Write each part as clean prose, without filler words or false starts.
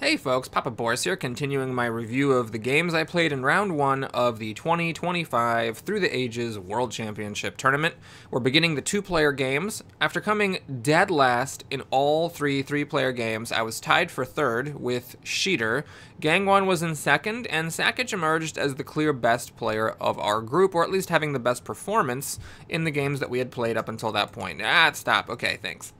Hey folks, Papa Boris here, continuing my review of the games I played in round 1 of the 2025 Through the Ages World Championship Tournament. We're beginning the 2-player games. After coming dead last in all 3-player games, I was tied for 3rd with Sheeter. Gangwon was in 2nd, and Sakic emerged as the clear best player of our group, or at least having the best performance in the games that we had played up until that point. Stop. Okay, thanks.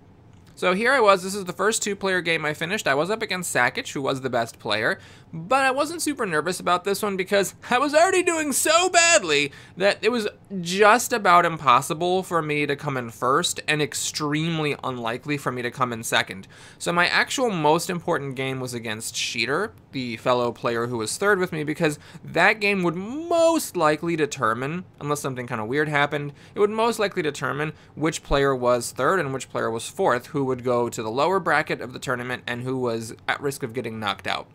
So here I was, this is the first 2-player game I finished. I was up against Sakic, who was the best player, but I wasn't super nervous about this one because I was already doing so badly that it was just about impossible for me to come in first and extremely unlikely for me to come in second. So my actual most important game was against Sheeter, the fellow player who was 3rd with me, because that game would most likely determine, unless something kind of weird happened, it would most likely determine which player was 3rd and which player was 4th, who would go to the lower bracket of the tournament and who was at risk of getting knocked out.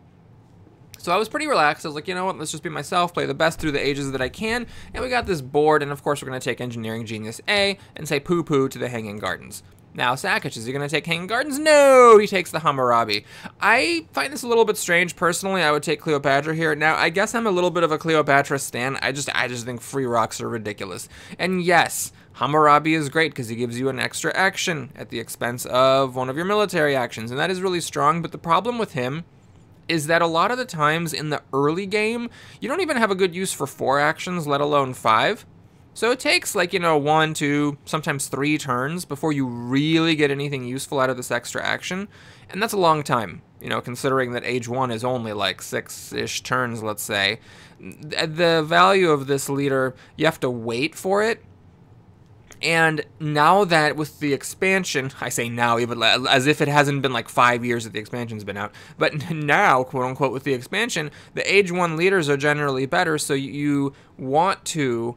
So I was pretty relaxed. I was like, you know what, let's just be myself, play the best through the ages that I can, and we got this board, and of course we're going to take Engineering Genius A and say poo-poo to the Hanging Gardens. Now, Sakic, is he going to take Hanging Gardens? No, he takes the Hammurabi. I find this a little bit strange. Personally, I would take Cleopatra here. Now, I guess I'm a little bit of a Cleopatra stan. I just think free rocks are ridiculous. And yes, Hammurabi is great because he gives you an extra action at the expense of one of your military actions, and that is really strong, but the problem with him is that a lot of the times in the early game, you don't even have a good use for 4 actions, let alone 5. So it takes 1, 2, sometimes 3 turns before you really get anything useful out of this extra action. And that's a long time, considering that age 1 is only like 6-ish turns, let's say. The value of this leader, you have to wait for it. And now that with the expansion, I say now even as if it hasn't been like 5 years that the expansion's been out, but now, quote unquote, with the expansion, the age 1 leaders are generally better, so you want to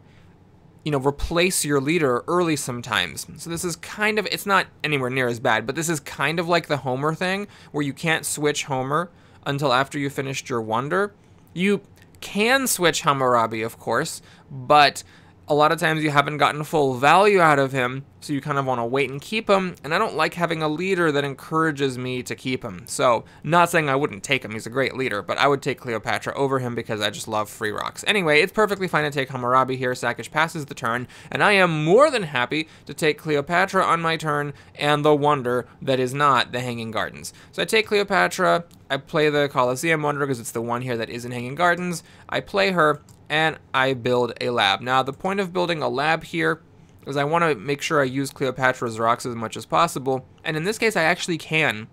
replace your leader early sometimes. So this is kind of, it's not anywhere near as bad, but this is kind of like the Homer thing, where you can't switch Homer until after you finished your wonder. You can switch Hammurabi, of course, but a lot of times you haven't gotten full value out of him, so you kind of want to wait and keep him, and I don't like having a leader that encourages me to keep him. So, not saying I wouldn't take him, he's a great leader, but I would take Cleopatra over him because I just love free rocks. Anyway, it's perfectly fine to take Hammurabi here. Sakic passes the turn, and I am more than happy to take Cleopatra on my turn and the wonder that is not the Hanging Gardens. So I take Cleopatra, I play the Colosseum wonder because it's the one here that isn't Hanging Gardens, I play her, and I build a lab. Now, the point of building a lab here is I want to make sure I use Cleopatra's rocks as much as possible, and in this case, I actually can.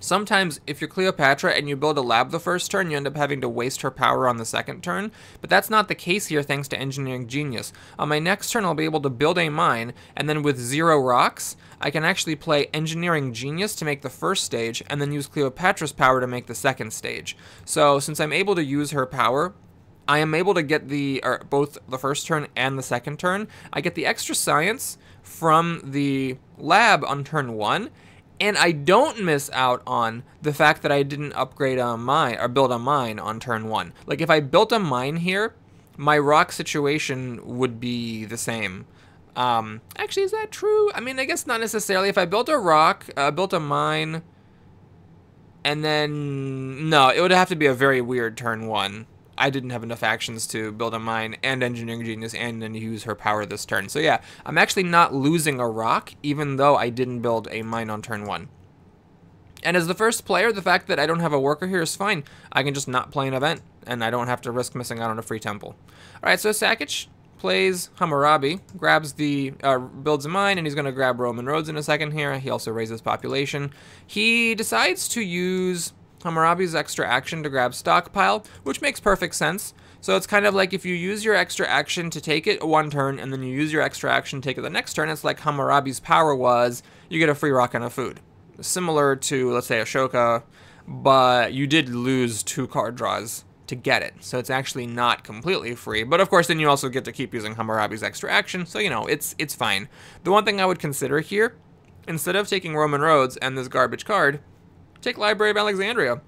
Sometimes, if you're Cleopatra and you build a lab the first turn, you end up having to waste her power on the second turn, but that's not the case here thanks to Engineering Genius. On my next turn, I'll be able to build a mine, and then with 0 rocks, I can actually play Engineering Genius to make the first stage, and then use Cleopatra's power to make the second stage. So, since I'm able to use her power, I am able to get both the first turn and the second turn. I get the extra science from the lab on turn 1, and I don't miss out on the fact that I didn't upgrade a mine or build a mine on turn 1. Like, if I built a mine here, my rock situation would be the same. Actually, is that true? I mean, I guess not necessarily. If I built a rock, built a mine, and then, no, it would have to be a very weird turn 1. I didn't have enough actions to build a mine and Engineering Genius and then use her power this turn. So yeah, I'm actually not losing a rock, even though I didn't build a mine on turn 1. And as the first player, the fact that I don't have a worker here is fine. I can just not play an event, and I don't have to risk missing out on a free temple. Alright, so Sakic plays Hammurabi, grabs builds a mine, and he's going to grab Roman roads in a second here. He also raises population. He decides to use Hammurabi's extra action to grab Stockpile, which makes perfect sense. So it's kind of like if you use your extra action to take it 1 turn, and then you use your extra action to take it the next turn, it's like Hammurabi's power was, you get a free rock and a food. Similar to, let's say, Ashoka, but you did lose 2 card draws to get it. So it's actually not completely free, but of course then you also get to keep using Hammurabi's extra action, so it's fine. The one thing I would consider here, instead of taking Roman roads and this garbage card, take Library of Alexandria.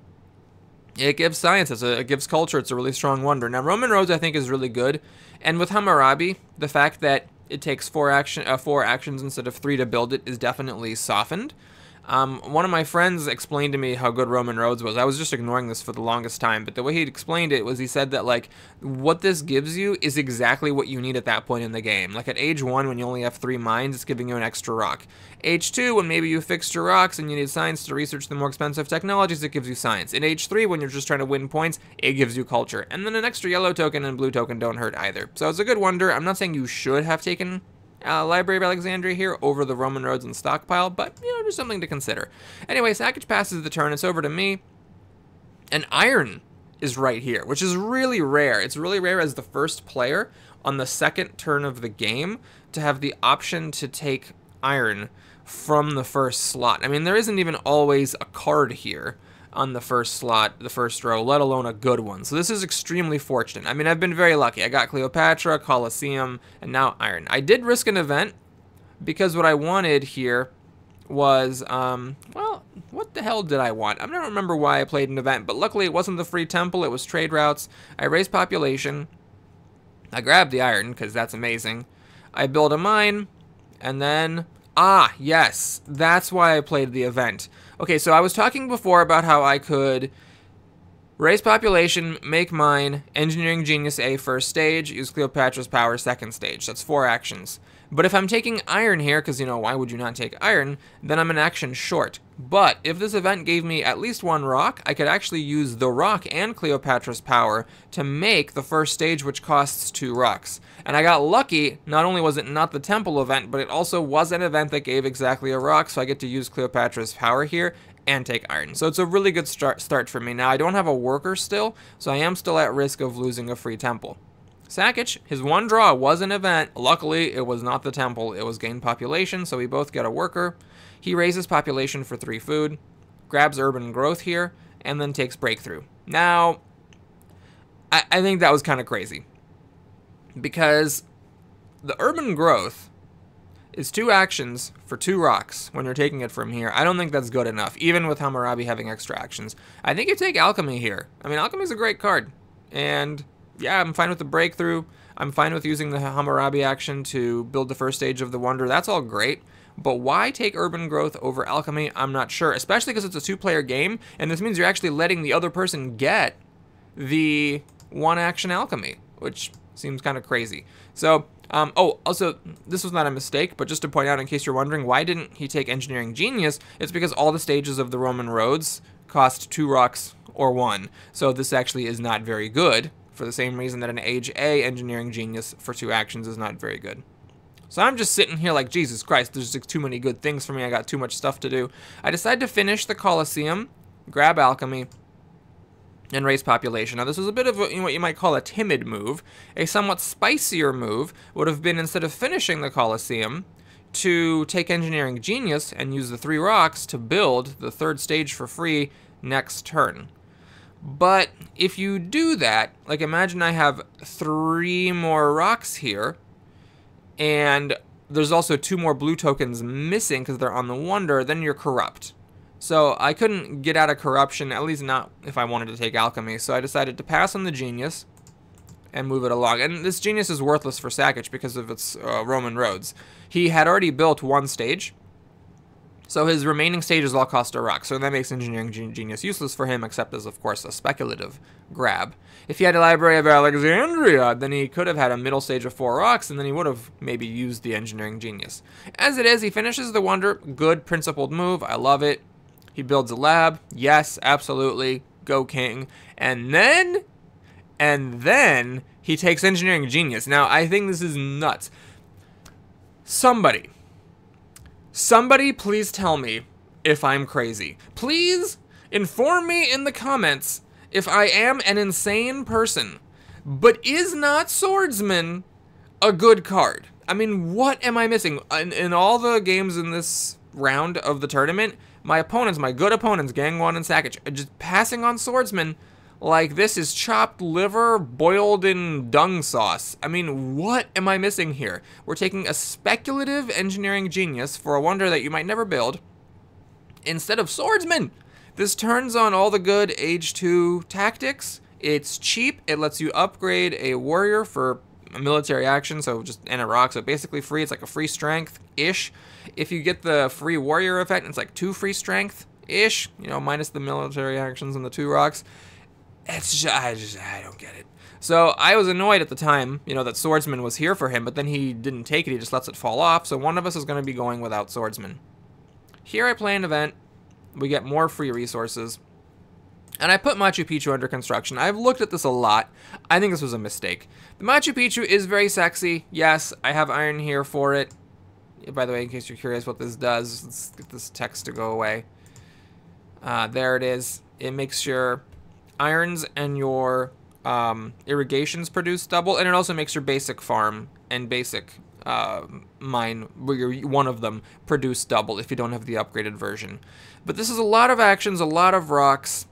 It gives science, it gives culture, it's a really strong wonder. Now, Roman roads I think is really good, and with Hammurabi, the fact that it takes 4 actions instead of 3 to build it is definitely softened. One of my friends explained to me how good Roman Roads was. I was just ignoring this for the longest time, but the way he explained it was he said that, like, what this gives you is exactly what you need at that point in the game. Like, at age 1, when you only have 3 mines, it's giving you an extra rock. Age 2, when maybe you fixed your rocks and you need science to research the more expensive technologies, it gives you science. In age 3, when you're just trying to win points, it gives you culture. And then an extra yellow token and blue token don't hurt either. So it's a good wonder. I'm not saying you should have taken Library of Alexandria here over the Roman Roads and Stockpile, but, you know, just something to consider. Anyway, Sakic passes the turn. It's over to me. And Iron is right here, which is really rare. It's really rare as the first player on the second turn of the game to have the option to take Iron from the first slot. I mean, there isn't even always a card here on the first slot, the first row, let alone a good one. So this is extremely fortunate. I mean, I've been very lucky. I got Cleopatra, Colosseum, and now Iron. I did risk an event because what I wanted here was, well, what the hell did I want? I don't remember why I played an event, but luckily it wasn't the free temple, it was trade routes. I raised population. I grabbed the Iron because that's amazing. I built a mine, and then, yes, that's why I played the event. Okay, so I was talking before about how I could raise population, make mine, engineering genius A first stage, use Cleopatra's power second stage. That's 4 actions. But if I'm taking Iron here, because, you know, why would you not take Iron, then I'm an action short. But if this event gave me at least 1 rock, I could actually use the rock and Cleopatra's power to make the first stage, which costs 2 rocks. And I got lucky. Not only was it not the temple event, but it also was an event that gave exactly a rock, so I get to use Cleopatra's power here and take Iron. So it's a really good start for me. Now, I don't have a worker still, so I am still at risk of losing a free temple. Sakic, his 1 draw was an event. Luckily, it was not the temple. It was gain population, so we both get a worker. He raises population for 3 food, grabs urban growth here, and then takes breakthrough. Now, I think that was kind of crazy, because the urban growth is 2 actions for 2 rocks when you're taking it from here. I don't think that's good enough, even with Hammurabi having extra actions. I think you take Alchemy here. I mean, Alchemy is a great card, and yeah, I'm fine with the breakthrough. I'm fine with using the Hammurabi action to build the first stage of the wonder. That's all great. But why take urban growth over alchemy? I'm not sure, especially because it's a 2-player game, and this means you're actually letting the other person get the 1-action alchemy, which seems kind of crazy. So, also, this was not a mistake, but just to point out in case you're wondering, why didn't he take engineering genius? It's because all the stages of the Roman roads cost 2 rocks or 1. So this actually is not very good, for the same reason that an age A engineering genius for 2 actions is not very good. So I'm just sitting here like, Jesus Christ, there's just too many good things for me. I got too much stuff to do. I decided to finish the Colosseum, grab alchemy, and raise population. Now this was a bit of what you might call a timid move. A somewhat spicier move would have been, instead of finishing the Colosseum, to take engineering genius and use the 3 rocks to build the 3rd stage for free next turn. But if you do that, like, imagine I have 3 more rocks here, and there's also 2 more blue tokens missing because they're on the wonder, then you're corrupt. So I couldn't get out of corruption, at least not if I wanted to take alchemy, so I decided to pass on the genius and move it along. And this genius is worthless for Sakic because of its Roman roads. He had already built 1 stage, so his remaining stages all cost a rock, so that makes engineering genius useless for him, except as, of course, a speculative grab. If he had a Library of Alexandria, then he could have had a middle stage of 4 rocks, and then he would have maybe used the engineering genius. As it is, he finishes the wonder. Good principled move. I love it. He builds a lab. Yes, absolutely. Go king. And then he takes engineering genius. Now, I think this is nuts. Somebody please tell me if I'm crazy. Please inform me in the comments if I am an insane person. But is not Swordsman a good card? I mean, what am I missing? In all the games in this round of the tournament, my opponents, my good opponents, Gang 1 and Sakic, are just passing on Swordsman like this is chopped liver boiled in dung sauce. I mean, what am I missing here? We're taking a speculative engineering genius for a wonder that you might never build instead of Swordsman. This turns on all the good Age 2 tactics. It's cheap. It lets you upgrade a warrior for a military action, so just and a rock, so basically free. It's like a free strength-ish. If you get the free warrior effect, it's like 2 free strength-ish, you know, minus the military actions and the 2 rocks. It's just, I don't get it. So I was annoyed at the time, you know, that Swordsman was here for him, but then he didn't take it, he just lets it fall off, so one of us is going to be going without Swordsman. Here I play an event, we get more free resources, and I put Machu Picchu under construction. I've looked at this a lot. I think this was a mistake. The Machu Picchu is very sexy. Yes, I have iron here for it. By the way, in case you're curious what this does, let's get this text to go away. There it is. It makes your irons and your irrigations produce double, and it also makes your basic farm and basic mine, where one of them, produce double if you don't have the upgraded version. But this is a lot of actions, a lot of rocks.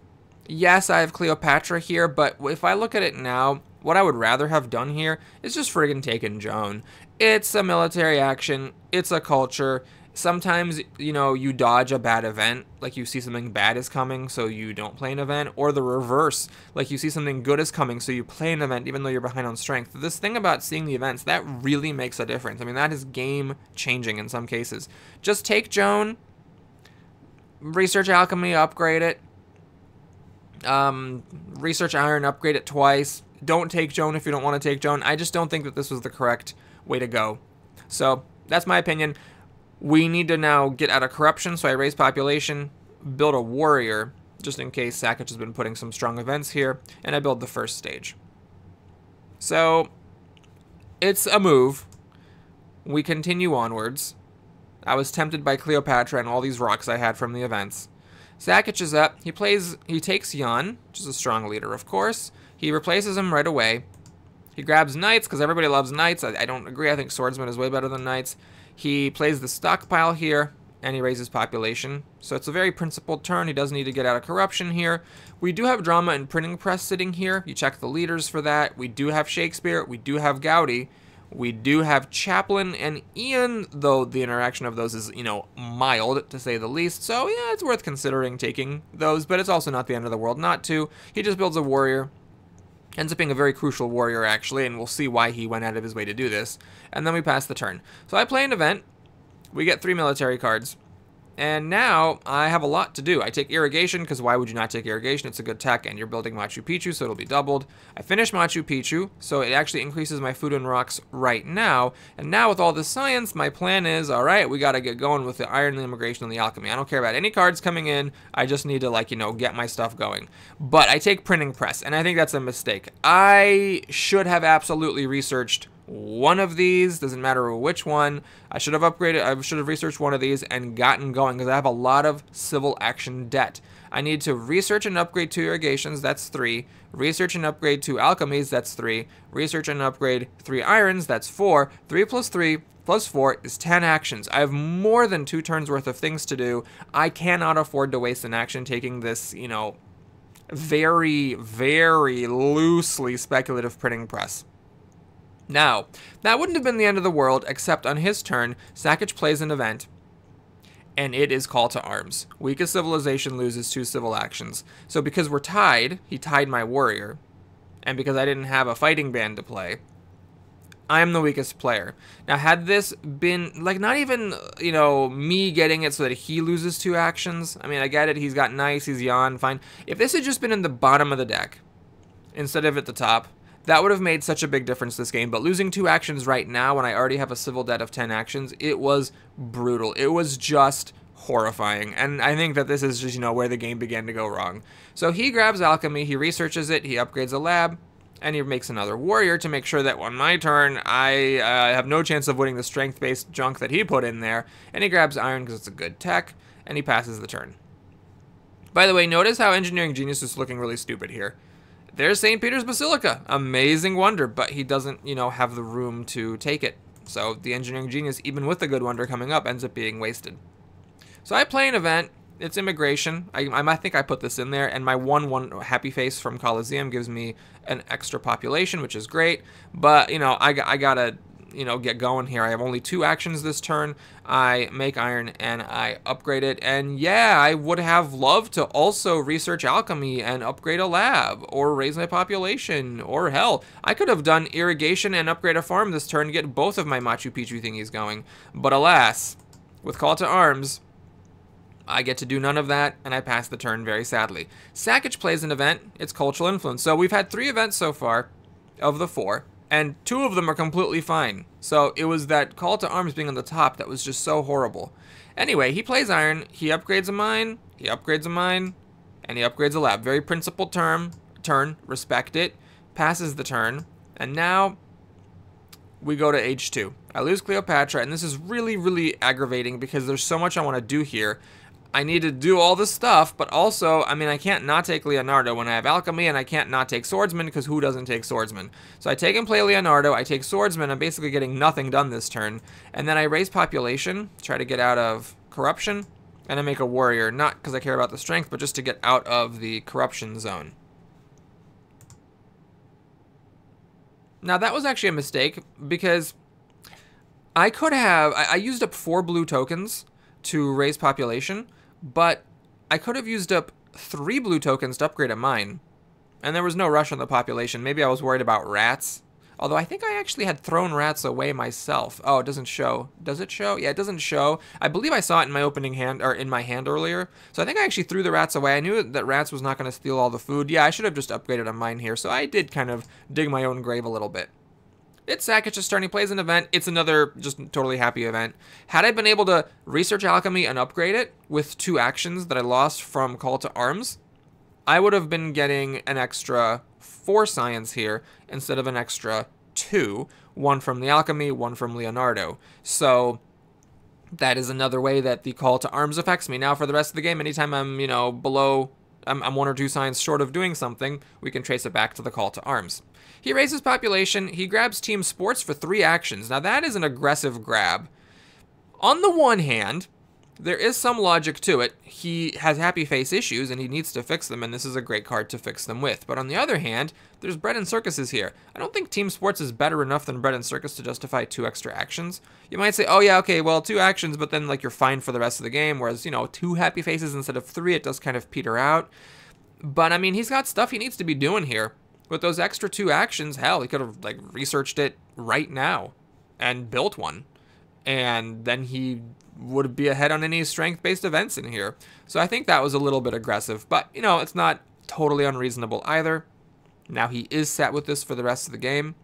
Yes, I have Cleopatra here, but if I look at it now, what I would rather have done here is just friggin' taken Joan. It's a military action, it's a culture. Sometimes, you know, you dodge a bad event, like you see something bad is coming, so you don't play an event, or the reverse, like you see something good is coming, so you play an event even though you're behind on strength. This thing about seeing the events, that really makes a difference. I mean, that is game-changing in some cases. Just take Joan, research alchemy, upgrade it, research iron, upgrade it twice. Don't take Joan if you don't want to take Joan. I just don't think that this was the correct way to go. So, that's my opinion. We need to now get out of corruption, so I raise population, build a warrior, just in case Sakich has been putting some strong events here, and I build the first stage. So, it's a move. We continue onwards. I was tempted by Cleopatra and all these rocks I had from the events. Sakich is up. He takes Yan, which is a strong leader, of course. He replaces him right away. He grabs knights, because everybody loves knights. I don't agree. I think swordsman is way better than knights. He plays the stockpile here, and he raises population. So it's a very principled turn. He does need to get out of corruption here. We do have drama and printing press sitting here. You check the leaders for that. We do have Shakespeare. We do have Gaudi. We do have Chaplin and Ian, though the interaction of those is, you know, mild, to say the least. So, yeah, it's worth considering taking those, but it's also not the end of the world not to. He just builds a warrior. Ends up being a very crucial warrior, actually, and we'll see why he went out of his way to do this. And then we pass the turn. So I play an event. We get 3 military cards. And now I have a lot to do. I take irrigation, because why would you not take irrigation? It's a good tech, and you're building Machu Picchu, so it'll be doubled. I finish Machu Picchu, so it actually increases my food and rocks right now. And now with all this science, my plan is, all right, we got to get going with the iron, the immigration, and the alchemy. I don't care about any cards coming in. I just need to, like, you know, get my stuff going. But I take printing press, and I think that's a mistake. I should have absolutely researched one of these, doesn't matter which one. I should have upgraded, I should have researched one of these and gotten going, because I have a lot of civil action debt. I need to research and upgrade 2 irrigations, that's 3. Research and upgrade 2 alchemies, that's 3. Research and upgrade 3 irons, that's 4. 3 plus 3 plus 4 is 10 actions. I have more than 2 turns worth of things to do. I cannot afford to waste an action taking this, you know, very, very loosely speculative printing press. Now, that wouldn't have been the end of the world, except on his turn, Sakich plays an event, and it is Call to Arms. Weakest civilization loses 2 civil actions. So because we're tied, he tied my warrior, and because I didn't have a fighting band to play, I am the weakest player. Now, had this been, like, not even, you know, me getting it so that he loses 2 actions, I mean, I get it, he's got nice, he's yawn, fine. If this had just been in the bottom of the deck, instead of at the top, that would have made such a big difference this game, but losing 2 actions right now when I already have a civil debt of 10 actions, it was brutal. It was just horrifying, and I think that this is just, you know, where the game began to go wrong. So he grabs alchemy, he researches it, he upgrades a lab, and he makes another warrior to make sure that on my turn, I have no chance of winning the strength-based junk that he put in there, and he grabs iron because it's a good tech, and he passes the turn. By the way, notice how Engineering Genius is looking really stupid here. There's St. Peter's Basilica, amazing wonder, but he doesn't, you know, have the room to take it. So the Engineering Genius, even with the good wonder coming up, ends up being wasted. So I play an event, it's immigration. I think I put this in there, and my 1/1 happy face from Colosseum gives me an extra population, which is great, but, you know, I gotta get going here. I have only 2 actions this turn. I make iron and I upgrade it. And yeah, I would have loved to also research alchemy and upgrade a lab or raise my population, or hell, I could have done irrigation and upgrade a farm this turn to get both of my Machu Picchu thingies going. But alas, with Call to Arms, I get to do none of that, and I pass the turn very sadly. Sakich plays an event. It's Cultural Influence. So we've had 3 events so far of the 4, and 2 of them are completely fine. So it was that Call to Arms being on the top that was just so horrible. Anyway, he plays iron, he upgrades a mine, he upgrades a mine, and he upgrades a lab. Very principled turn, respect it, passes the turn, and now we go to age 2. I lose Cleopatra, and this is really, really aggravating because there's so much I want to do here. I need to do all this stuff, but also, I mean, I can't not take Leonardo when I have Alchemy, and I can't not take Swordsman, because who doesn't take Swordsman? So I take and play Leonardo, I take Swordsman, I'm basically getting nothing done this turn, and then I raise population, try to get out of corruption, and I make a warrior, not because I care about the strength, but just to get out of the corruption zone. Now, that was actually a mistake, because I could have, I used up 4 blue tokens to raise population, but I could have used up 3 blue tokens to upgrade a mine, and there was no rush on the population. Maybe I was worried about rats, although I think I actually had thrown rats away myself. Oh, it doesn't show. Does it show? Yeah, it doesn't show. I believe I saw it in my opening hand, or in my hand earlier, so I think I actually threw the rats away. I knew that rats was not going to steal all the food. Yeah, I should have just upgraded a mine here, so I did kind of dig my own grave a little bit. It's Sakich's turn. He plays an event. It's another just totally happy event. Had I been able to research alchemy and upgrade it with 2 actions that I lost from Call to Arms, I would have been getting an extra 4 science here instead of an extra 2. 1 from the alchemy, 1 from Leonardo. So that is another way that the Call to Arms affects me. Now for the rest of the game, anytime I'm, below, I'm 1 or 2 science short of doing something, we can trace it back to the Call to Arms. He raises population, he grabs Team Sports for 3 actions. Now that is an aggressive grab. On the one hand, there is some logic to it. He has happy face issues and he needs to fix them, and this is a great card to fix them with. But on the other hand, there's Bread and Circuses here. I don't think Team Sports is better enough than Bread and Circus to justify 2 extra actions. You might say, oh yeah, okay, well 2 actions, but then like you're fine for the rest of the game, whereas, 2 happy faces instead of 3, it does kind of peter out. But I mean, he's got stuff he needs to be doing here. With those extra 2 actions, hell, he could have like researched it right now and built one. And then he would be ahead on any strength-based events in here. So I think that was a little bit aggressive, but it's not totally unreasonable either. Now he is set with this for the rest of the game.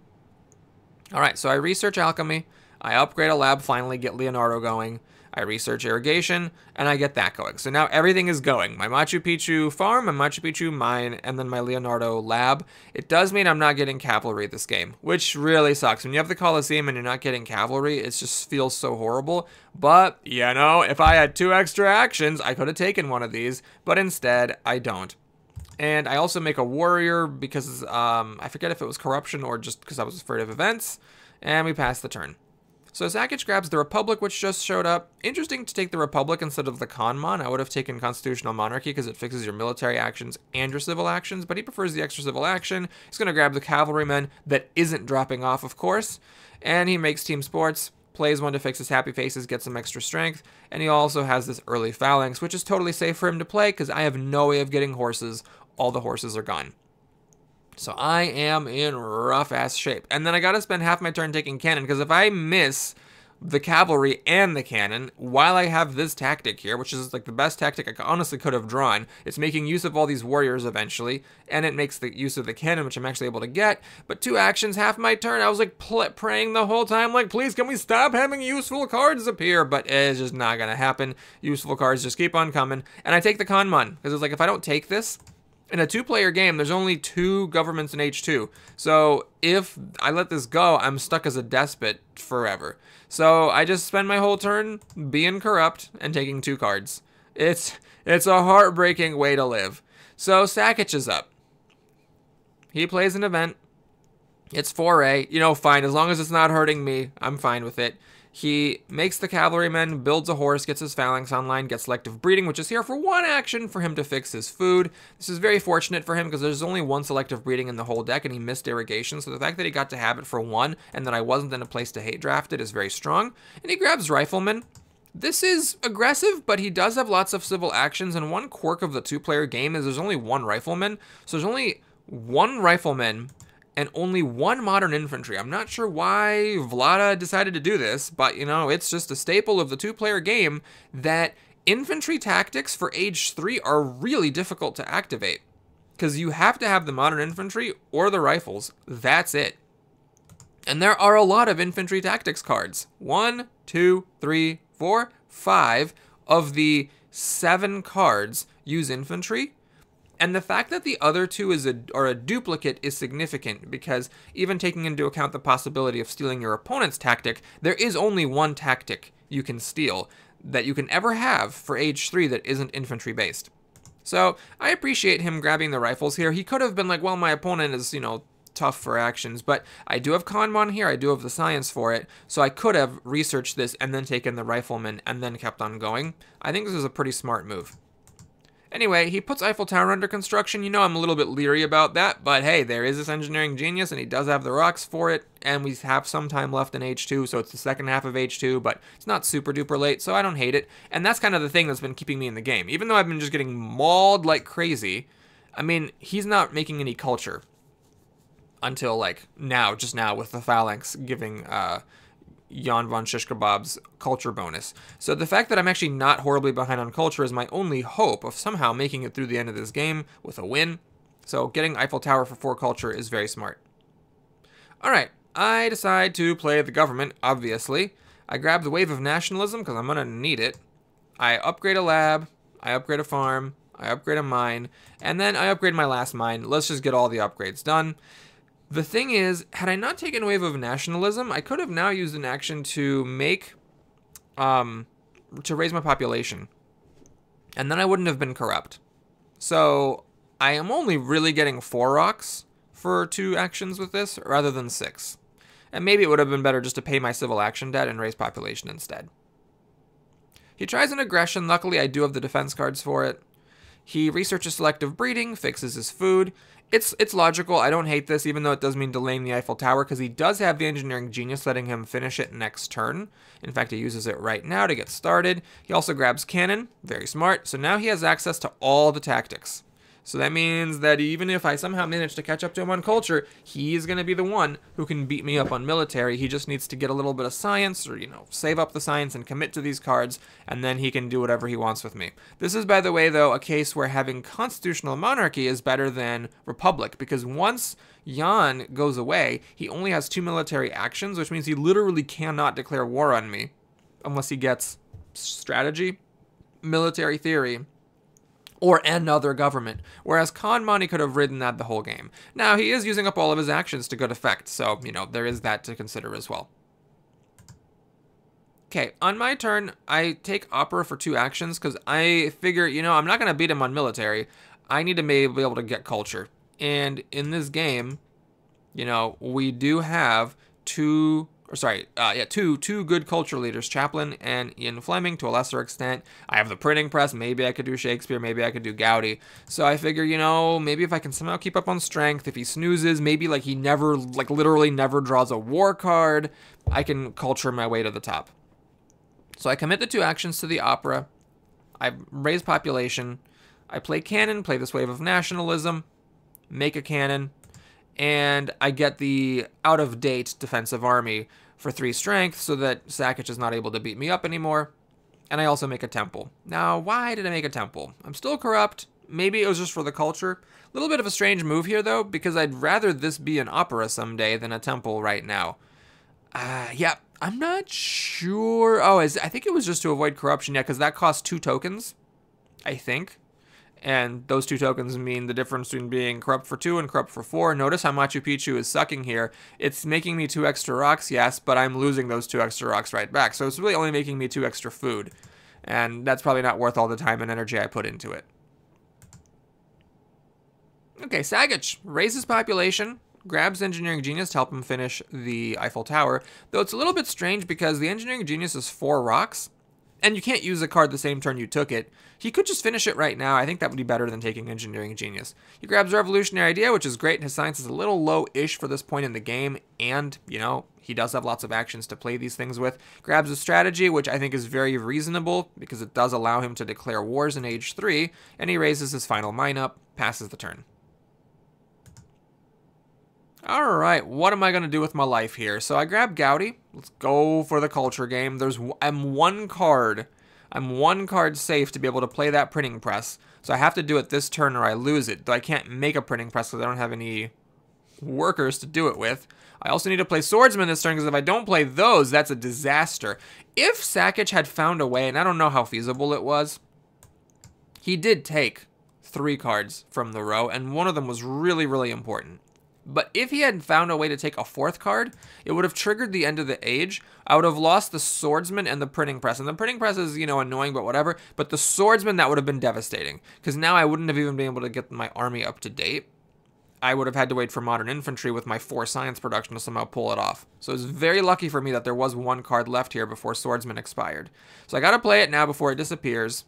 All right, so I research alchemy, I upgrade a lab, finally get Leonardo going. I research irrigation, and I get that going. So now everything is going. My Machu Picchu farm, my Machu Picchu mine, and then my Leonardo lab. It does mean I'm not getting cavalry this game, which really sucks. When you have the Colosseum and you're not getting cavalry, it just feels so horrible. But, if I had 2 extra actions, I could have taken one of these, but instead, I don't. And I also make a warrior because, I forget if it was corruption or just because I was afraid of events, and we pass the turn. So Sakich grabs the Republic, which just showed up. Interesting to take the Republic instead of the Conmon. I would have taken Constitutional Monarchy because it fixes your military actions and your civil actions, but he prefers the extra civil action. He's going to grab the Cavalryman that isn't dropping off, of course, and he makes Team Sports, plays one to fix his happy faces, get some extra strength, and he also has this early Phalanx, which is totally safe for him to play because I have no way of getting horses. All the horses are gone. So I am in rough-ass shape. And then I gotta spend half my turn taking cannon, because if I miss the cavalry and the cannon, while I have this tactic here, which is like the best tactic I honestly could have drawn, it's making use of all these warriors eventually, and it makes the use of the cannon, which I'm actually able to get. But 2 actions, half my turn, I was like praying the whole time, like, please, can we stop having useful cards appear? But it's just not gonna happen. Useful cards just keep on coming. And I take the Conmon, because it's like, if I don't take this, in a 2-player game, there's only 2 governments in H2. So if I let this go, I'm stuck as a despot forever. So I just spend my whole turn being corrupt and taking 2 cards. It's a heartbreaking way to live. So Sakich is up. He plays an event. It's 4A. Fine. As long as it's not hurting me, I'm fine with it. He makes the cavalrymen, builds a horse, gets his phalanx online, gets selective breeding, which is here for 1 action for him to fix his food. This is very fortunate for him because there's only 1 selective breeding in the whole deck, and he missed irrigation, so the fact that he got to have it for 1 and that I wasn't in a place to hate draft it is very strong. And he grabs Rifleman. This is aggressive, but he does have lots of civil actions, and one quirk of the 2-player game is there's only 1 Rifleman, so there's only 1 Rifleman and only 1 modern infantry. I'm not sure why Vlada decided to do this, but, you know, it's just a staple of the 2-player game that infantry tactics for Age 3 are really difficult to activate, because you have to have the modern infantry or the rifles. That's it. And there are a lot of infantry tactics cards. 1, 2, 3, 4, 5 of the 7 cards use infantry. And the fact that the other 2 are a duplicate is significant, because even taking into account the possibility of stealing your opponent's tactic, there is only 1 tactic you can steal that you can ever have for Age 3 that isn't infantry based. So I appreciate him grabbing the rifles here. He could have been like, well, my opponent is, you know, tough for actions, but I do have Kanmon here, I do have the science for it, so I could have researched this and then taken the Rifleman and then kept on going. I think this is a pretty smart move. Anyway, he puts Eiffel Tower under construction. You know, I'm a little bit leery about that, but hey, there is this engineering genius, and he does have the rocks for it, and we have some time left in H2, so it's the second half of H2, but it's not super duper late, so I don't hate it. And that's kind of the thing that's been keeping me in the game. Even though I've been just getting mauled like crazy, I mean, he's not making any culture until, like, now, just now, with the phalanx giving, Jan von Shish Kebab's culture bonus. So the fact that I'm actually not horribly behind on culture is my only hope of somehow making it through the end of this game with a win. So getting Eiffel Tower for 4 culture is very smart. Alright, I decide to play the government, obviously. I grab the Wave of Nationalism because I'm going to need it. I upgrade a lab, I upgrade a farm, I upgrade a mine, and then I upgrade my last mine. Let's just get all the upgrades done. The thing is, had I not taken Wave of Nationalism, I could have now used an action to make, to raise my population. And then I wouldn't have been corrupt. So, I am only really getting 4 rocks for 2 actions with this, rather than 6. And maybe it would have been better just to pay my civil action debt and raise population instead. He tries an aggression. Luckily, I do have the defense cards for it. He researches selective breeding, fixes his food. It's logical. I don't hate this, even though it does mean delaying the Eiffel Tower, because he does have the engineering genius letting him finish it next turn. In fact, he uses it right now to get started. He also grabs cannon. Very smart. So now he has access to all the tactics. So that means that even if I somehow manage to catch up to him on culture, he's going to be the one who can beat me up on military. He just needs to get a little bit of science, or, you know, save up the science and commit to these cards, and then he can do whatever he wants with me. This is, by the way, though, a case where having constitutional monarchy is better than republic, because once Jan goes away, he only has 2 military actions, which means he literally cannot declare war on me unless he gets strategy, military theory, or another government, whereas Kanmon could have ridden that the whole game. Now, he is using up all of his actions to good effect, so, you know, there is that to consider as well. Okay, on my turn, I take Opera for 2 actions, because I figure, you know, I'm not going to beat him on military. I need to be able to get culture. And in this game, you know, we do have two good culture leaders, Chaplin and Ian Fleming to a lesser extent. I have the printing press. Maybe I could do Shakespeare. Maybe I could do Gaudi. So I figure, you know, maybe if I can somehow keep up on strength, if he snoozes, maybe like he never, like literally never draws a war card, I can culture my way to the top. So I commit the 2 actions to the Opera. I raise population. I play cannon, play this Wave of Nationalism, make a cannon, and I get the out-of-date defensive army for 3 strength so that Sakic is not able to beat me up anymore. And I also make a temple. Now, why did I make a temple? I'm still corrupt. Maybe it was just for the culture. A little bit of a strange move here, though, because I'd rather this be an opera someday than a temple right now. Yeah, I'm not sure. Oh, I think it was just to avoid corruption, yeah, because that costs 2 tokens, I think. And those 2 tokens mean the difference between being corrupt for 2 and corrupt for 4. Notice how Machu Picchu is sucking here. It's making me 2 extra rocks, yes, but I'm losing those 2 extra rocks right back. So it's really only making me 2 extra food. And that's probably not worth all the time and energy I put into it. Okay, Sagic raises population. grabs Engineering Genius to help him finish the Eiffel Tower, though it's a little bit strange because the Engineering Genius is 4 rocks, and you can't use a card the same turn you took it. He could just finish it right now. I think that would be better than taking Engineering Genius. He grabs Revolutionary Idea, which is great. His science is a little low-ish for this point in the game, and, you know, he does have lots of actions to play these things with. Grabs a Strategy, which I think is very reasonable because it does allow him to declare wars in Age 3, and he raises his final mine up, passes the turn. Alright, what am I going to do with my life here? So I grab Gaudi. Let's go for the culture game. I'm one card safe to be able to play that printing press. So I have to do it this turn or I lose it. Though I can't make a printing press because I don't have any workers to do it with. I also need to play Swordsman this turn because if I don't play those, that's a disaster. If Sakic had found a way, and I don't know how feasible it was, he did take 3 cards from the row, and one of them was really, really important. But if he had found a way to take a 4th card, it would have triggered the end of the age. I would have lost the Swordsman and the Printing Press. And the Printing Press is, you know, annoying, but whatever. But the Swordsman, that would have been devastating. Because now I wouldn't have even been able to get my army up to date. I would have had to wait for Modern Infantry with my 4 science production to somehow pull it off. So it's very lucky for me that there was 1 card left here before Swordsman expired. So I gotta play it now before it disappears.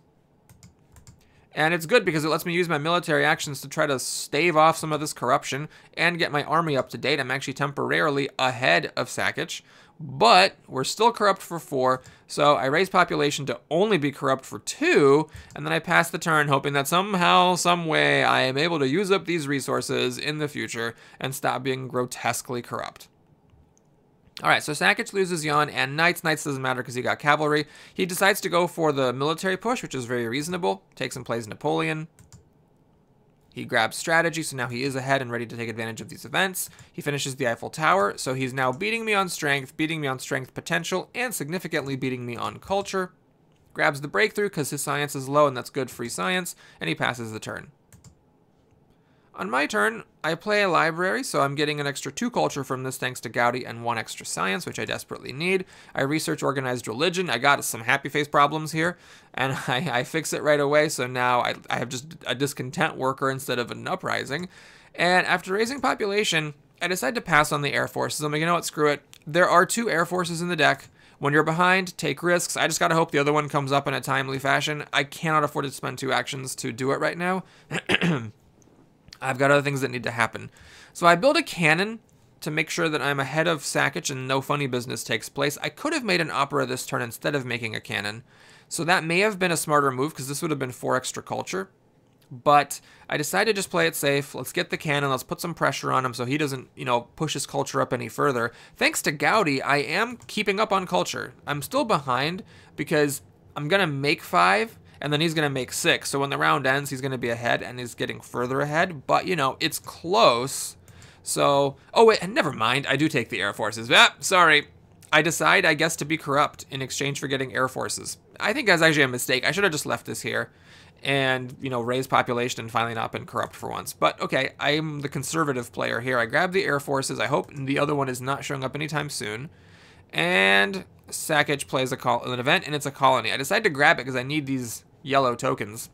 And it's good because it lets me use my military actions to try to stave off some of this corruption and get my army up to date. I'm actually temporarily ahead of Sakic, but we're still corrupt for 4, so I raise population to only be corrupt for 2, and then I pass the turn hoping that somehow, some way, I am able to use up these resources in the future and stop being grotesquely corrupt. Alright, so Sakic loses Yan and Knights. Knights doesn't matter because he got cavalry. He decides to go for the military push, which is very reasonable. Takes and plays Napoleon. He grabs strategy, so now he is ahead and ready to take advantage of these events. He finishes the Eiffel Tower, so he's now beating me on strength potential, and significantly beating me on culture. Grabs the breakthrough because his science is low and that's good free science, and he passes the turn. On my turn, I play a library, so I'm getting an extra 2 culture from this thanks to Gaudi and 1 extra science, which I desperately need. I research organized religion. I got some happy face problems here, and I fix it right away, so now I have just a discontent worker instead of an uprising. And after raising population, I decide to pass on the air forces. I'm like, you know what, screw it. There are 2 air forces in the deck. When you're behind, take risks. I just gotta hope the other one comes up in a timely fashion. I cannot afford to spend 2 actions to do it right now. I've got other things that need to happen. So I build a cannon to make sure that I'm ahead of Sakic and no funny business takes place. I could have made an opera this turn instead of making a cannon. So that may have been a smarter move because this would have been 4 extra culture. But I decided to just play it safe. Let's get the cannon. Let's put some pressure on him so he doesn't, you know, push his culture up any further. Thanks to Gaudi, I am keeping up on culture. I'm still behind because I'm going to make 5. And then he's going to make 6. So when the round ends, he's going to be ahead and he's getting further ahead. But, you know, it's close. So, oh, wait, and never mind. I do take the air forces. Ah, sorry. I decide, I guess, to be corrupt in exchange for getting air forces. I think that's actually a mistake. I should have just left this here and, you know, raised population and finally not been corrupt for once. But, okay, I'm the conservative player here. I grab the air forces. I hope the other one is not showing up anytime soon. And Sakic plays an event, and it's a colony. I decide to grab it because I need these yellow tokens.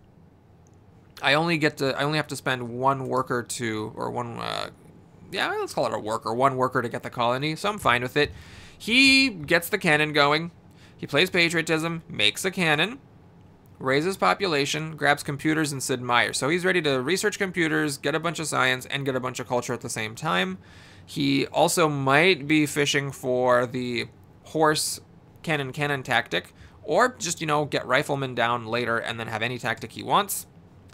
I only have to spend 1 worker to, or 1, yeah, let's call it a worker, 1 worker to get the colony, so I'm fine with it. He gets the cannon going. He plays patriotism, makes a cannon, raises population, grabs computers and Sid Meier. So he's ready to research computers, get a bunch of science, and get a bunch of culture at the same time. He also might be fishing for the horse cannon tactic, or just, you know, get riflemen down later and then have any tactic he wants.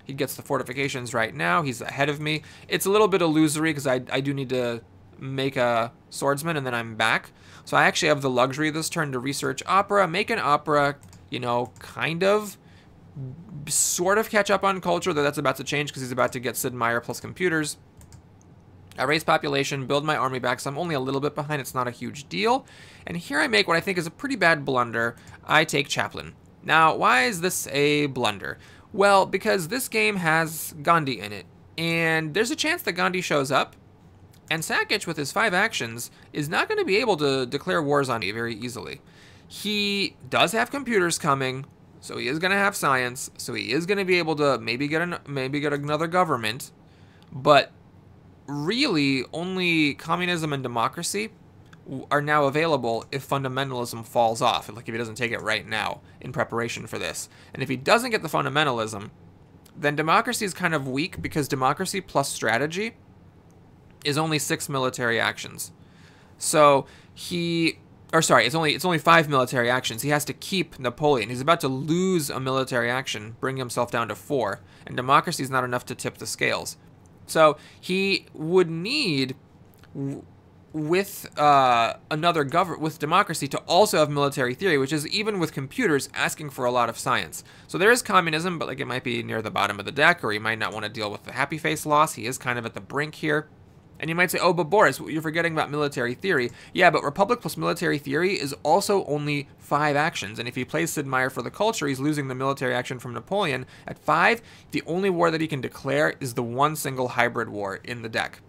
He gets the fortifications right now. He's ahead of me. It's a little bit illusory because I do need to make a swordsman and then I'm back. So I actually have the luxury this turn to research opera, make an opera, you know, kind of, sort of catch up on culture, though that's about to change because he's about to get Sid Meier plus computers. I raise population, build my army back, so I'm only a little bit behind. It's not a huge deal. And here I make what I think is a pretty bad blunder. I take Chaplain. Now, why is this a blunder? Well, because this game has Gandhi in it. And there's a chance that Gandhi shows up. And Sakic, with his 5 actions, is not going to be able to declare wars on me very easily. He does have computers coming, so he is going to have science, so he is going to be able to maybe get another government. But really only communism and democracy are now available if fundamentalism falls off, like if he doesn't take it right now in preparation for this. And if he doesn't get the fundamentalism, then democracy is kind of weak, because democracy plus strategy is only 6 military actions. So it's only 5 military actions. He has to keep Napoleon. He's about to lose a military action, bring himself down to 4, and democracy is not enough to tip the scales. So he would need, with with democracy, to also have military theory, which is, even with computers, asking for a lot of science. So there is communism, but like it might be near the bottom of the deck, or he might not want to deal with the happy face loss. He is kind of at the brink here. And you might say, oh, but Boris, you're forgetting about military theory. Yeah, but Republic plus military theory is also only 5 actions. And if he plays Sid Meier for the culture, he's losing the military action from Napoleon. At 5, the only war that he can declare is the one single hybrid war in the deck.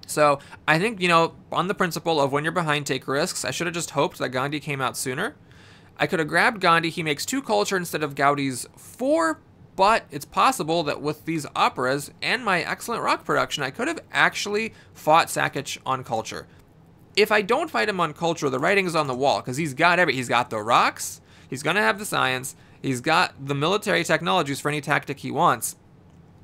So I think, on the principle of when you're behind, take risks, I should have just hoped that Gandhi came out sooner. I could have grabbed Gandhi. He makes 2 culture instead of Gaudi's 4. But it's possible that with these operas and my excellent rock production, I could have actually fought Sakic on culture. If I don't fight him on culture, the writing is on the wall, because he's got he's got the rocks, he's going to have the science, he's got the military technologies for any tactic he wants.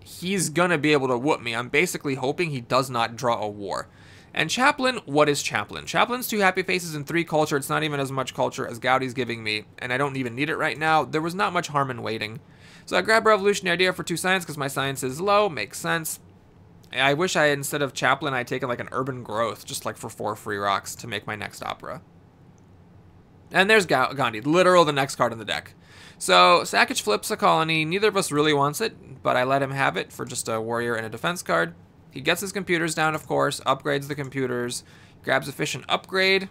He's going to be able to whoop me. I'm basically hoping he does not draw a war. And Chaplin, what is Chaplin? Chaplin's 2 happy faces and 3 culture. It's not even as much culture as Gaudi's giving me, and I don't even need it right now. There was not much harm in waiting. So I grab Revolutionary Idea for 2 science, because my science is low. Makes sense. I wish I, instead of Chaplin, I'd taken like an Urban Growth, just like for 4 free rocks to make my next opera. And there's Gandhi, literal the next card in the deck. So Sakic flips a colony. Neither of us really wants it, but I let him have it for just a warrior and a defense card. He gets his computers down, of course, upgrades the computers, grabs efficient upgrade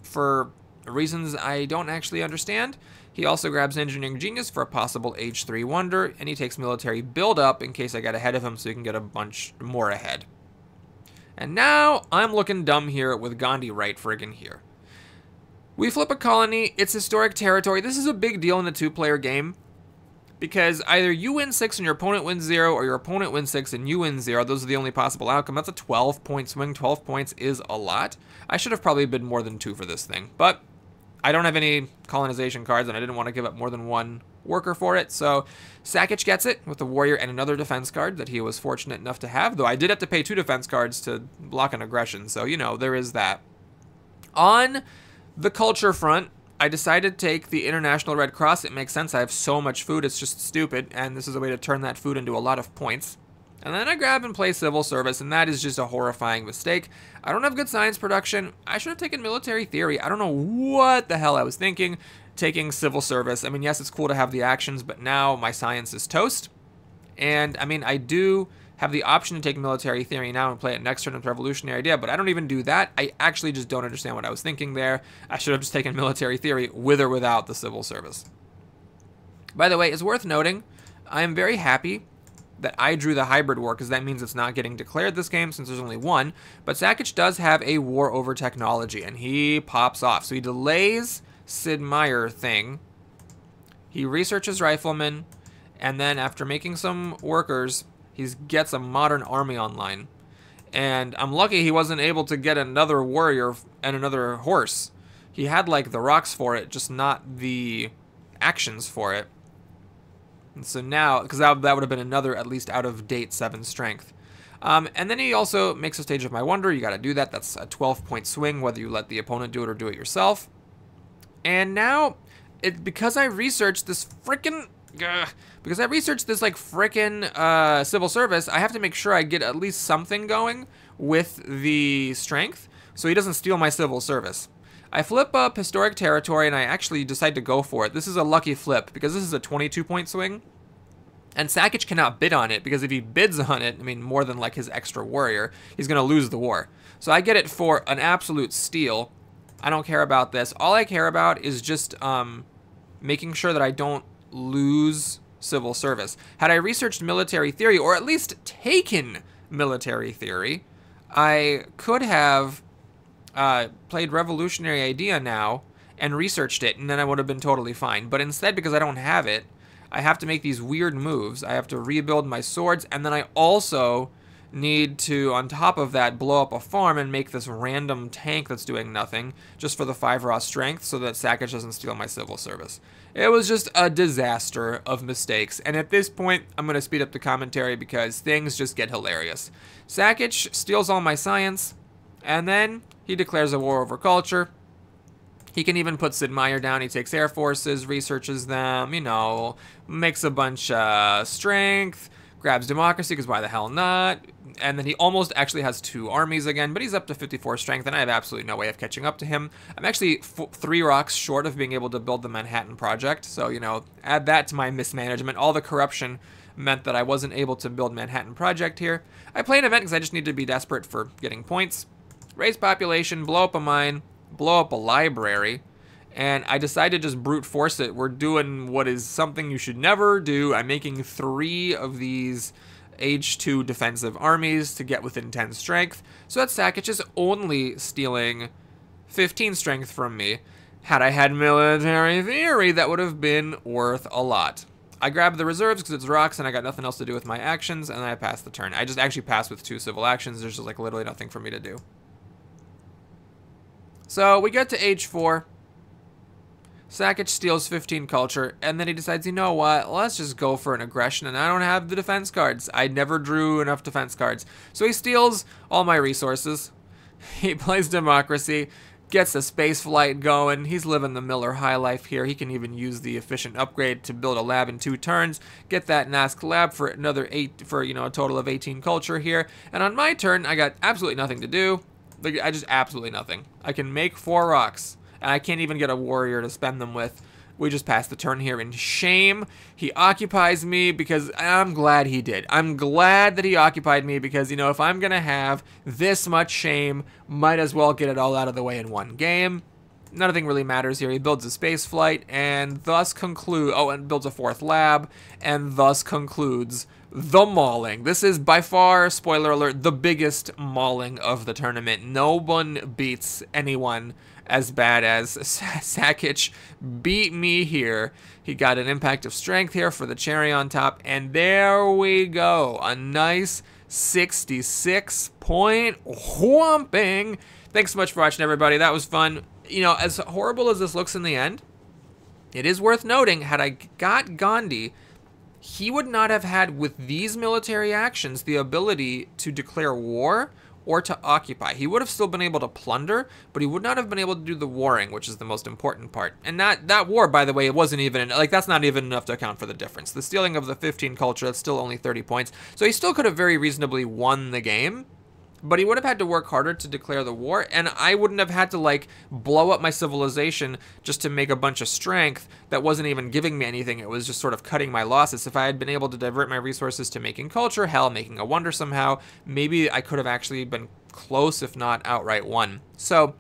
for reasons I don't actually understand. He also grabs Engineering Genius for a possible Age 3 wonder, and he takes Military Build-Up in case I get ahead of him so he can get a bunch more ahead. And now I'm looking dumb here with Gandhi right friggin' here. We flip a colony. It's historic territory. This is a big deal in a 2-player game, because either you win 6 and your opponent wins 0, or your opponent wins 6 and you win 0. Those are the only possible outcome. That's a 12-point swing. 12 points is a lot. I should have probably bid more than 2 for this thing, but I don't have any colonization cards, and I didn't want to give up more than 1 worker for it, so Sakic gets it with a warrior and another defense card that he was fortunate enough to have, though I did have to pay 2 defense cards to block an aggression, so, there is that. On the culture front, I decided to take the International Red Cross. It makes sense. I have so much food, it's just stupid, and this is a way to turn that food into a lot of points. And then I grab and play Civil Service, and that is just a horrifying mistake. I don't have good science production. I should have taken military theory. I don't know what the hell I was thinking taking Civil Service. I mean, yes, it's cool to have the actions, but now my science is toast. And, I mean, I do have the option to take military theory now and play it next turn with Revolutionary Idea, but I don't even do that. I actually just don't understand what I was thinking there. I should have just taken military theory with or without the Civil Service. By the way, it's worth noting, I am very happy that I drew the hybrid war, because that means it's not getting declared this game since there's only 1. But Sakic does have a war over technology, and he pops off. So he delays Sid Meier thing. He researches riflemen, and then after making some workers, he gets a modern army online. And I'm lucky he wasn't able to get another warrior and another horse. He had like the rocks for it, just not the actions for it. And so now, because that would have been another at least out-of-date 7 strength. And then he also makes a Stage of My Wonder. You got to do that. That's a 12-point swing, whether you let the opponent do it or do it yourself. And now, because I researched this frickin'... because I researched this like frickin' Civil Service, I have to make sure I get at least something going with the strength, so he doesn't steal my Civil Service. I flip up Historic Territory, and I actually decide to go for it. This is a lucky flip, because this is a 22-point swing, and Sakic cannot bid on it, because if he bids on it, I mean, more than like his extra warrior, he's going to lose the war. So I get it for an absolute steal. I don't care about this. All I care about is just making sure that I don't lose Civil Service. Had I researched military theory, or at least taken military theory, I could have played Revolutionary Idea now and researched it, and then I would have been totally fine. But instead, because I don't have it, I have to make these weird moves. I have to rebuild my swords, and then I also need to, on top of that, blow up a farm and make this random tank that's doing nothing just for the 5 raw strength so that Sakic doesn't steal my civil service. It was just a disaster of mistakes, and at this point, I'm going to speed up the commentary because things just get hilarious. Sakic steals all my science, and then he declares a war over culture. He can even put Sid Meier down. He takes air forces, researches them, you know, makes a bunch strength, grabs democracy, because why the hell not? And then he almost actually has 2 armies again, but he's up to 54 strength, and I have absolutely no way of catching up to him. I'm actually 3 rocks short of being able to build the Manhattan Project, so, you know, add that to my mismanagement. All the corruption meant that I wasn't able to build Manhattan Project here. I play an event because I just need to be desperate for getting points. Raise population, blow up a mine, blow up a library, and I decided to just brute force it. We're doing what is something you should never do. I'm making 3 of these Age 2 defensive armies to get within 10 strength, so that Sakic is only stealing 15 strength from me. Had I had military theory, that would have been worth a lot. I grabbed the reserves because it's rocks and I got nothing else to do with my actions, and then I passed the turn. I just actually passed with 2 civil actions. There's just like literally nothing for me to do. So we get to Age 4. Sakic steals 15 culture, and then he decides, you know what, let's just go for an aggression, and I don't have the defense cards. I never drew enough defense cards. So he steals all my resources. He plays democracy, gets the space flight going. He's living the Miller high life here. He can even use the efficient upgrade to build a lab in 2 turns, get that NASC lab for another 8, for, you know, a total of 18 culture here. And on my turn, I got absolutely nothing to do. I just absolutely nothing. I can make 4 rocks, and I can't even get a warrior to spend them with. We just passed the turn here in shame. He occupies me because I'm glad he did. I'm glad that he occupied me because, you know, if I'm going to have this much shame, might as well get it all out of the way in one game. Nothing really matters here. He builds a space flight and thus conclude, oh, and builds a 4th lab and thus concludes the mauling. This is by far, spoiler alert, the biggest mauling of the tournament. No one beats anyone as bad as Sakic beat me here. He got an impact of strength here for the cherry on top, and there we go. A nice 66 point whomping. Thanks so much for watching, everybody. That was fun. You know, as horrible as this looks in the end, it is worth noting, had I got Gandhi, he would not have had, with these military actions, the ability to declare war or to occupy. He would have still been able to plunder, but he would not have been able to do the warring, which is the most important part. And that war, by the way, it wasn't even, like, that's not even enough to account for the difference. The stealing of the 15 culture, that's still only 30 points. So he still could have very reasonably won the game, but he would have had to work harder to declare the war, and I wouldn't have had to, like, blow up my civilization just to make a bunch of strength that wasn't even giving me anything. It was just sort of cutting my losses. If I had been able to divert my resources to making culture, hell, making a wonder somehow, maybe I could have actually been close, if not outright won. So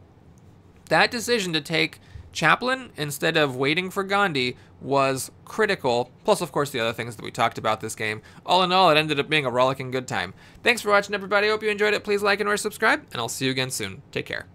that decision to take Chaplin instead of waiting for Gandhi was critical, plus of course the other things that we talked about this game. All in all, it ended up being a rollicking good time. Thanks for watching, everybody. I hope you enjoyed it. Please like and or subscribe, and I'll see you again soon. Take care.